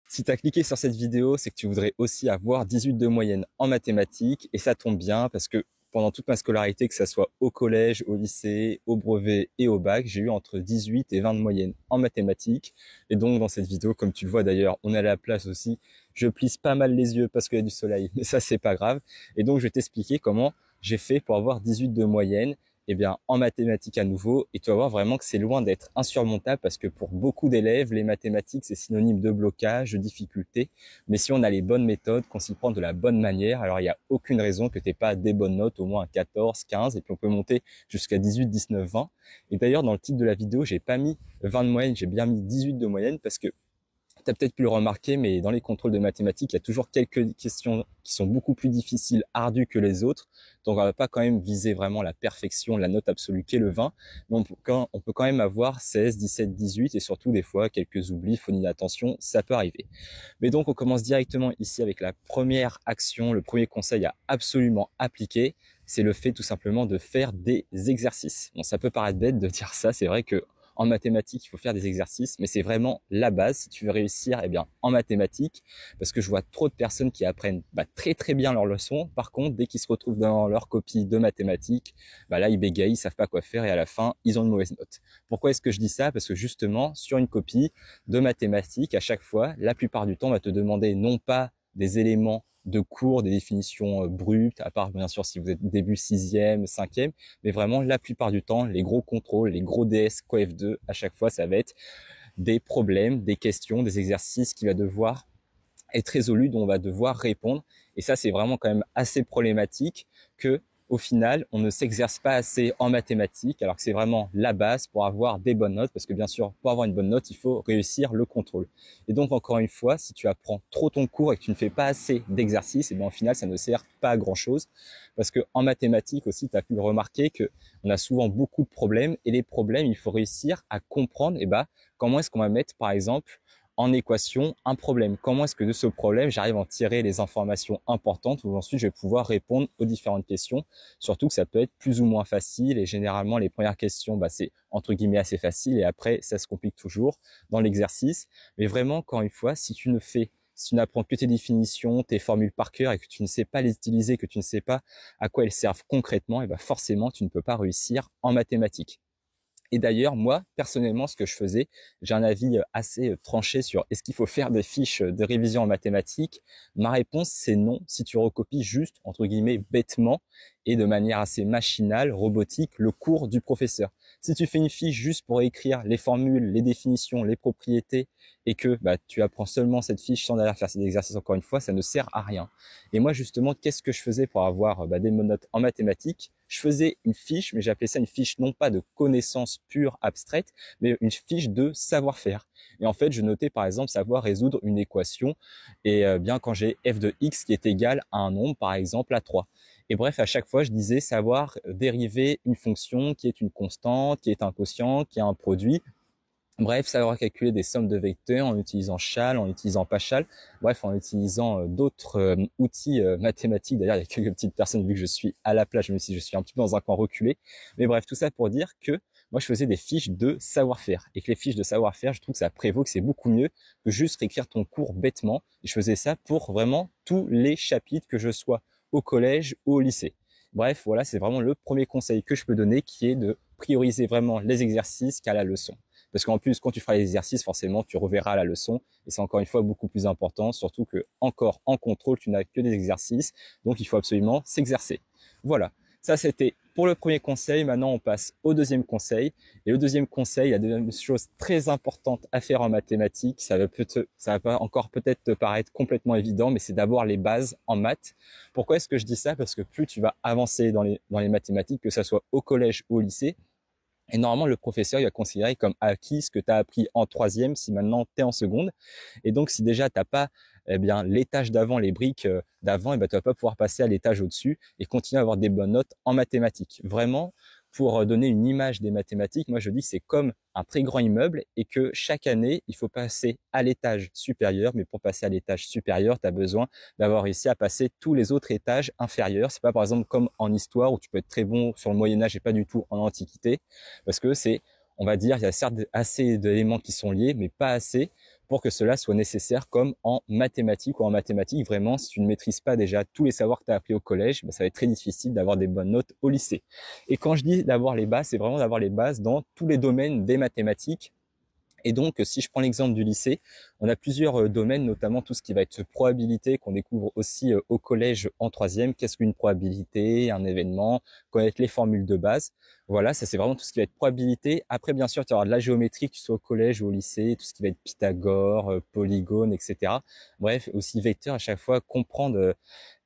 Si tu as cliqué sur cette vidéo, c'est que tu voudrais aussi avoir 18 de moyenne en mathématiques et ça tombe bien parce que pendant toute ma scolarité, que ça soit au collège, au lycée, au brevet et au bac, j'ai eu entre 18 et 20 de moyenne en mathématiques. Et donc dans cette vidéo, comme tu le vois d'ailleurs, on est à la place aussi, je plisse pas mal les yeux parce qu'il y a du soleil, mais ça c'est pas grave. Et donc je vais t'expliquer comment j'ai fait pour avoir 18 de moyenne eh bien, en mathématiques à nouveau, et tu vas voir vraiment que c'est loin d'être insurmontable parce que pour beaucoup d'élèves, les mathématiques, c'est synonyme de blocage, de difficulté. Mais si on a les bonnes méthodes, qu'on s'y prend de la bonne manière, alors il n'y a aucune raison que tu n'aies pas des bonnes notes, au moins un 14, 15, et puis on peut monter jusqu'à 18, 19, 20. Et d'ailleurs, dans le titre de la vidéo, j'ai pas mis 20 de moyenne, j'ai bien mis 18 de moyenne parce que tu as peut-être pu le remarquer, mais dans les contrôles de mathématiques, il y a toujours quelques questions qui sont beaucoup plus difficiles, ardues que les autres. Donc, on va pas quand même viser vraiment la perfection, la note absolue qui est le 20. Mais on peut quand même avoir 16, 17, 18 et surtout des fois quelques oublis, faute d'inattention, ça peut arriver. Mais donc, on commence directement ici avec la première action, le premier conseil à absolument appliquer. C'est le fait tout simplement de faire des exercices. Bon, ça peut paraître bête de dire ça, c'est vrai que en mathématiques, il faut faire des exercices, mais c'est vraiment la base si tu veux réussir eh bien, en mathématiques, parce que je vois trop de personnes qui apprennent très très bien leurs leçons. Par contre, dès qu'ils se retrouvent dans leur copie de mathématiques, là, ils bégayent, ils savent pas quoi faire et à la fin, ils ont une mauvaise note. Pourquoi est-ce que je dis ça? Parce que justement, sur une copie de mathématiques, à chaque fois, la plupart du temps, on va te demander non pas des éléments de cours, des définitions brutes, à part bien sûr si vous êtes début 6e, 5e, mais vraiment la plupart du temps, les gros contrôles, les gros DS, COEF2, à chaque fois, ça va être des problèmes, des questions, des exercices qui va devoir être résolus, dont on va devoir répondre. Et ça, c'est vraiment quand même assez problématique que au final, on ne s'exerce pas assez en mathématiques, alors que c'est vraiment la base pour avoir des bonnes notes, parce que bien sûr, pour avoir une bonne note, il faut réussir le contrôle. Et donc, encore une fois, si tu apprends trop ton cours et que tu ne fais pas assez d'exercices, et bien au final, ça ne sert pas à grand-chose, parce que en mathématiques aussi, tu as pu le remarquer que on a souvent beaucoup de problèmes, et les problèmes, il faut réussir à comprendre, comment est-ce qu'on va mettre, par exemple, en équation un problème. Comment est-ce que de ce problème, j'arrive à en tirer les informations importantes où ensuite je vais pouvoir répondre aux différentes questions. Surtout que ça peut être plus ou moins facile et généralement les premières questions, c'est entre guillemets assez facile et après ça se complique toujours dans l'exercice. Mais vraiment, encore une fois, si tu n'apprends que tes définitions, tes formules par cœur et que tu ne sais pas les utiliser, que tu ne sais pas à quoi elles servent concrètement, forcément tu ne peux pas réussir en mathématiques. Et d'ailleurs, moi, personnellement, ce que je faisais, j'ai un avis assez tranché sur est-ce qu'il faut faire des fiches de révision en mathématiques. Ma réponse, c'est non, si tu recopies juste, entre guillemets, bêtement et de manière assez machinale, robotique, le cours du professeur. Si tu fais une fiche juste pour écrire les formules, les définitions, les propriétés et que tu apprends seulement cette fiche sans d'ailleurs faire ces exercices encore une fois, ça ne sert à rien. Et moi, justement, qu'est-ce que je faisais pour avoir des bonnes notes en mathématiques? Je faisais une fiche, mais j'appelais ça une fiche non pas de connaissances pures abstraites, mais une fiche de savoir-faire. Et en fait, je notais par exemple savoir résoudre une équation et bien quand j'ai f de x qui est égal à un nombre, par exemple à 3. Et bref, à chaque fois, je disais savoir dériver une fonction qui est une constante, qui est un quotient, qui est un produit. Bref, savoir calculer des sommes de vecteurs en utilisant Chal, en utilisant Pachal, bref, en utilisant d'autres outils mathématiques. D'ailleurs, il y a quelques petites personnes, vu que je suis à la plage, même si je suis un petit peu dans un coin reculé. Mais bref, tout ça pour dire que moi, je faisais des fiches de savoir-faire. Et que les fiches de savoir-faire, je trouve que ça prévaut, que c'est beaucoup mieux que juste réécrire ton cours bêtement. Et je faisais ça pour vraiment tous les chapitres, que je sois au collège ou au lycée. Bref, voilà, c'est vraiment le premier conseil que je peux donner, qui est de prioriser vraiment les exercices qu'à la leçon. Parce qu'en plus, quand tu feras les exercices, forcément, tu reverras la leçon. Et c'est encore une fois beaucoup plus important, surtout que encore en contrôle, tu n'as que des exercices. Donc, il faut absolument s'exercer. Voilà. Ça, c'était pour le premier conseil. Maintenant, on passe au deuxième conseil. Et le deuxième conseil, il y a des choses très importantes à faire en mathématiques. Ça va pas encore peut-être te paraître complètement évident, mais c'est d'abord les bases en maths. Pourquoi est-ce que je dis ça? Parce que plus tu vas avancer dans les mathématiques, que ça soit au collège ou au lycée, et normalement, le professeur, il va considérer comme acquis ce que tu as appris en troisième si maintenant tu es en seconde. Et donc, si déjà tu n'as pas l'étage d'avant, les briques d'avant, tu vas pas pouvoir passer à l'étage au-dessus et continuer à avoir des bonnes notes en mathématiques. Vraiment, pour donner une image des mathématiques, moi je dis que c'est comme un très grand immeuble et que chaque année, il faut passer à l'étage supérieur. Mais pour passer à l'étage supérieur, tu as besoin d'avoir réussi à passer tous les autres étages inférieurs. C'est pas par exemple comme en histoire où tu peux être très bon sur le Moyen-Âge et pas du tout en Antiquité, parce que on va dire, il y a certes assez d'éléments qui sont liés, mais pas assez pour que cela soit nécessaire comme en mathématiques ou en mathématiques. Vraiment, si tu ne maîtrises pas déjà tous les savoirs que tu as appris au collège, ça va être très difficile d'avoir des bonnes notes au lycée. Et quand je dis d'avoir les bases, c'est vraiment d'avoir les bases dans tous les domaines des mathématiques. Et donc, si je prends l'exemple du lycée, on a plusieurs domaines, notamment tout ce qui va être probabilité, qu'on découvre aussi au collège en troisième. Qu'est-ce qu'une probabilité, un événement, connaître les formules de base. Voilà, ça c'est vraiment tout ce qui va être probabilité. Après, bien sûr, tu auras de la géométrie, que tu sois au collège ou au lycée, tout ce qui va être Pythagore, polygone, etc. Bref, aussi vecteur à chaque fois, comprendre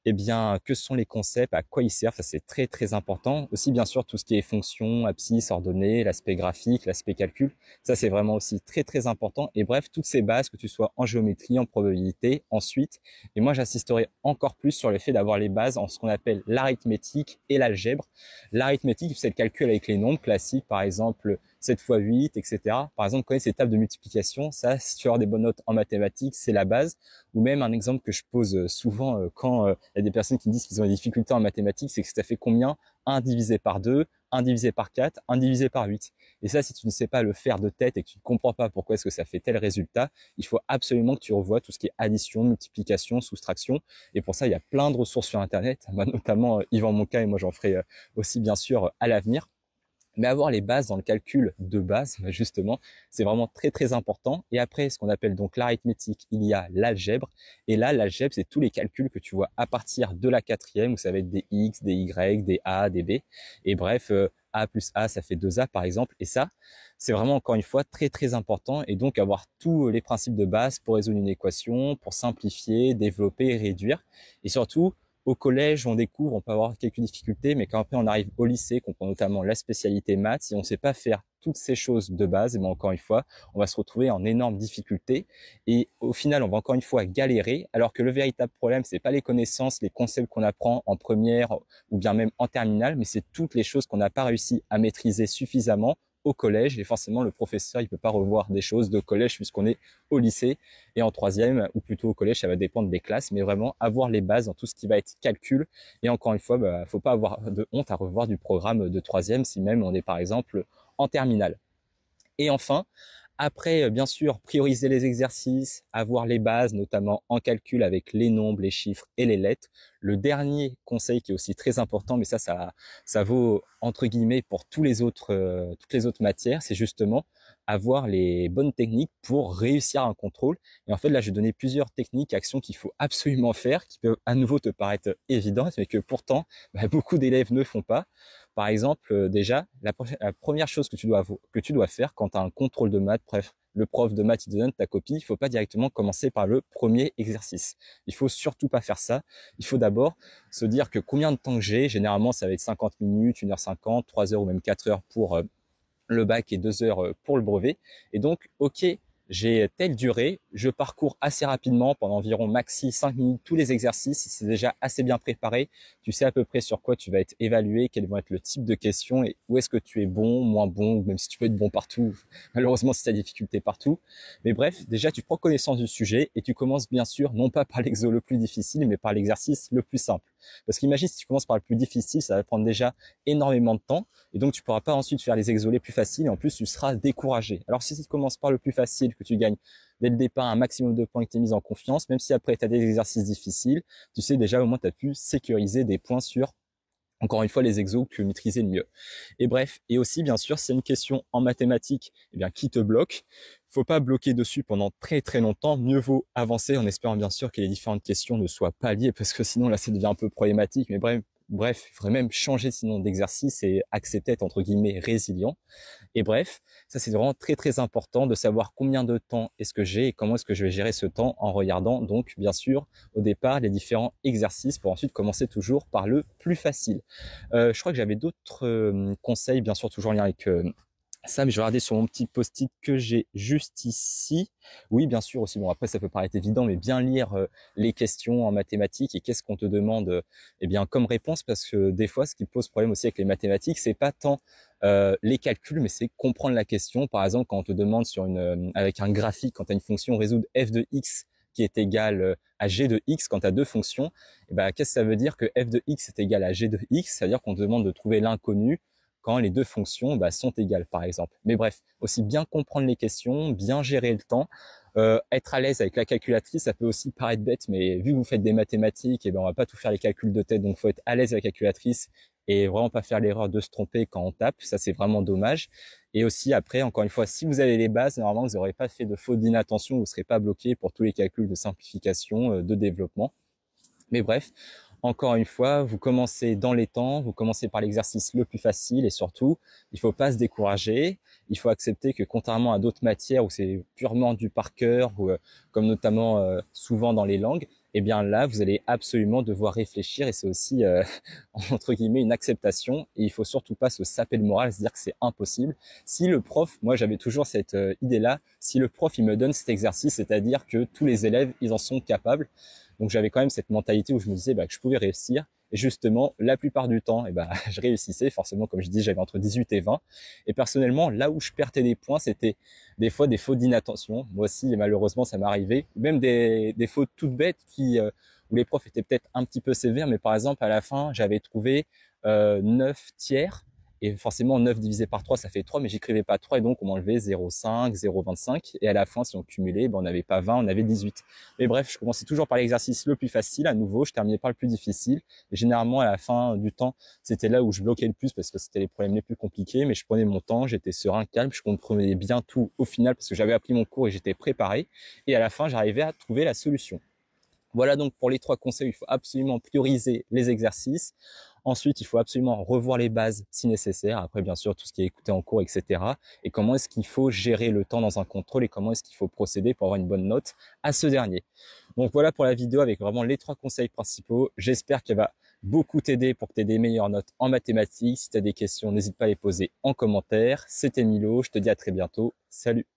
eh bien, que sont les concepts, à quoi ils servent, ça c'est très très important. Aussi bien sûr tout ce qui est fonction, abscisse, ordonnée, l'aspect graphique, l'aspect calcul, ça c'est vraiment aussi très très important. Et bref, toutes ces bases, que tu sois en géométrie, en probabilité, ensuite. Et moi j'insisterai encore plus sur le fait d'avoir les bases en ce qu'on appelle l'arithmétique et l'algèbre. L'arithmétique, c'est le calcul avec les nombres classiques, par exemple 7 fois 8, etc. Par exemple, connaître ces tables de multiplication, ça, si tu veux avoir des bonnes notes en mathématiques, c'est la base. Ou même un exemple que je pose souvent quand il y a des personnes qui me disent qu'ils ont des difficultés en mathématiques, c'est que ça fait combien 1 divisé par 2, 1 divisé par 4, 1 divisé par 8. Et ça, si tu ne sais pas le faire de tête et que tu ne comprends pas pourquoi est-ce que ça fait tel résultat, il faut absolument que tu revoies tout ce qui est addition, multiplication, soustraction. Et pour ça, il y a plein de ressources sur Internet, notamment Yvan Monca, et moi j'en ferai aussi bien sûr à l'avenir. Mais avoir les bases dans le calcul de base, justement, c'est vraiment très très important. Et après, ce qu'on appelle donc l'arithmétique, il y a l'algèbre. Et là, l'algèbre, c'est tous les calculs que tu vois à partir de la quatrième, où ça va être des x, des y, des a, des b. Et bref, a plus a, ça fait 2a par exemple. Et ça, c'est vraiment encore une fois très très important. Et donc avoir tous les principes de base pour résoudre une équation, pour simplifier, développer, réduire. Et surtout, au collège, on découvre, on peut avoir quelques difficultés, mais quand après on arrive au lycée, qu'on prend notamment la spécialité maths, si on ne sait pas faire toutes ces choses de base, et bien encore une fois, on va se retrouver en énorme difficulté. Et au final, on va encore une fois galérer, alors que le véritable problème, c'est pas les connaissances, les concepts qu'on apprend en première ou bien même en terminale, mais c'est toutes les choses qu'on n'a pas réussi à maîtriser suffisamment au collège, et forcément le professeur il peut pas revoir des choses de collège puisqu'on est au lycée, et en troisième ou plutôt au collège ça va dépendre des classes, mais vraiment avoir les bases dans tout ce qui va être calcul. Et encore une fois, faut pas avoir de honte à revoir du programme de troisième si même on est par exemple en terminale. Et enfin, après, bien sûr, prioriser les exercices, avoir les bases, notamment en calcul avec les nombres, les chiffres et les lettres. Le dernier conseil qui est aussi très important, mais ça vaut entre guillemets pour toutes les autres matières, c'est justement avoir les bonnes techniques pour réussir un contrôle. Et en fait, là, je vais donner plusieurs techniques, actions qu'il faut absolument faire, qui peuvent à nouveau te paraître évidentes, mais que pourtant, beaucoup d'élèves ne font pas. Par exemple, déjà, la première chose que tu dois faire quand tu as un contrôle de maths, bref, le prof de maths il te donne ta copie, il faut pas directement commencer par le premier exercice. Il faut surtout pas faire ça. Il faut d'abord se dire que combien de temps que j'ai. Généralement, ça va être 50 minutes, 1h50, 3 heures ou même 4 heures pour le bac et 2 heures pour le brevet. Et donc, ok, j'ai telle durée, je parcours assez rapidement pendant environ maxi 5 minutes tous les exercices, si c'est déjà assez bien préparé, tu sais à peu près sur quoi tu vas être évalué, quels vont être le type de questions et où est-ce que tu es bon, moins bon, ou même si tu peux être bon partout, malheureusement si tu as des difficultés partout. Mais bref, déjà tu prends connaissance du sujet et tu commences bien sûr non pas par l'exo le plus difficile, mais par l'exercice le plus simple. Parce qu'imagine si tu commences par le plus difficile, ça va prendre déjà énormément de temps et donc tu pourras pas ensuite faire les exos les plus faciles et en plus tu seras découragé. Alors si tu commences par le plus facile, que tu gagnes dès le départ un maximum de points, que tu es mis en confiance, même si après tu as des exercices difficiles, tu sais déjà au moins tu as pu sécuriser des points sur encore une fois les exos que tu maîtriser le mieux. Et bref, et aussi bien sûr, c'est une question en mathématiques, eh bien qui te bloque, faut pas bloquer dessus pendant très très longtemps, mieux vaut avancer en espérant bien sûr que les différentes questions ne soient pas liées parce que sinon là ça devient un peu problématique, mais bref, il faudrait même changer sinon d'exercice et accepter d'être entre guillemets résilient. Et bref, ça c'est vraiment très très important de savoir combien de temps est-ce que j'ai et comment est-ce que je vais gérer ce temps en regardant donc bien sûr au départ les différents exercices pour ensuite commencer toujours par le plus facile. Je crois que j'avais d'autres conseils bien sûr toujours en lien avec ça, mais je vais regarder sur mon petit post-it que j'ai juste ici. Oui, bien sûr aussi. Bon, après, ça peut paraître évident, mais bien lire les questions en mathématiques et qu'est-ce qu'on te demande, eh bien, comme réponse, parce que des fois, ce qui pose problème aussi avec les mathématiques, c'est pas tant les calculs, mais c'est comprendre la question. Par exemple, quand on te demande sur avec un graphique, quand tu as une fonction résoudre f de x qui est égal à g de x, quand tu as deux fonctions, eh ben, qu'est-ce que ça veut dire que f de x est égal à g de x? Ça veut dire qu'on te demande de trouver l'inconnu quand les deux fonctions sont égales, par exemple. Mais bref, aussi bien comprendre les questions, bien gérer le temps. Être à l'aise avec la calculatrice, ça peut aussi paraître bête, mais vu que vous faites des mathématiques, et ben on va pas tout faire les calculs de tête, donc faut être à l'aise avec la calculatrice et vraiment pas faire l'erreur de se tromper quand on tape. Ça, c'est vraiment dommage. Et aussi après, encore une fois, si vous avez les bases, normalement vous n'aurez pas fait de faute d'inattention, vous ne serez pas bloqué pour tous les calculs de simplification, de développement. Mais bref, encore une fois, vous commencez dans les temps, vous commencez par l'exercice le plus facile et surtout, il faut pas se décourager. Il faut accepter que contrairement à d'autres matières où c'est purement du par cœur, ou comme notamment souvent dans les langues, eh bien là, vous allez absolument devoir réfléchir et c'est aussi entre guillemets une acceptation. Et il faut surtout pas se saper le moral, se dire que c'est impossible. Si le prof, moi j'avais toujours cette idée-là, si le prof il me donne cet exercice, c'est-à-dire que tous les élèves ils en sont capables. Donc j'avais quand même cette mentalité où je me disais que je pouvais réussir. Et justement, la plupart du temps, je réussissais. Forcément, comme je dis, j'avais entre 18 et 20. Et personnellement, là où je perdais des points, c'était des fois des fautes d'inattention. Moi aussi, malheureusement, ça m'arrivait. Même des fautes toutes bêtes où les profs étaient peut-être un petit peu sévères. Mais par exemple, à la fin, j'avais trouvé 9 tiers. Et forcément, 9 divisé par 3, ça fait 3, mais j'écrivais pas 3, et donc on m'enlevait 0,5, 0,25. Et à la fin, si on cumulait, on n'avait pas 20, on avait 18. Mais bref, je commençais toujours par l'exercice le plus facile, à nouveau, je terminais par le plus difficile. Et généralement, à la fin du temps, c'était là où je bloquais le plus, parce que c'était les problèmes les plus compliqués, mais je prenais mon temps, j'étais serein, calme, je comprenais bien tout au final, parce que j'avais appris mon cours et j'étais préparé. Et à la fin, j'arrivais à trouver la solution. Voilà donc pour les 3 conseils, il faut absolument prioriser les exercices. Ensuite, il faut absolument revoir les bases si nécessaire. Après, bien sûr, tout ce qui est écouté en cours, etc. Et comment est-ce qu'il faut gérer le temps dans un contrôle et comment est-ce qu'il faut procéder pour avoir une bonne note à ce dernier. Donc voilà pour la vidéo avec vraiment les 3 conseils principaux. J'espère qu'elle va beaucoup t'aider pour que tu aies des meilleures notes en mathématiques. Si tu as des questions, n'hésite pas à les poser en commentaire. C'était Milo, je te dis à très bientôt. Salut!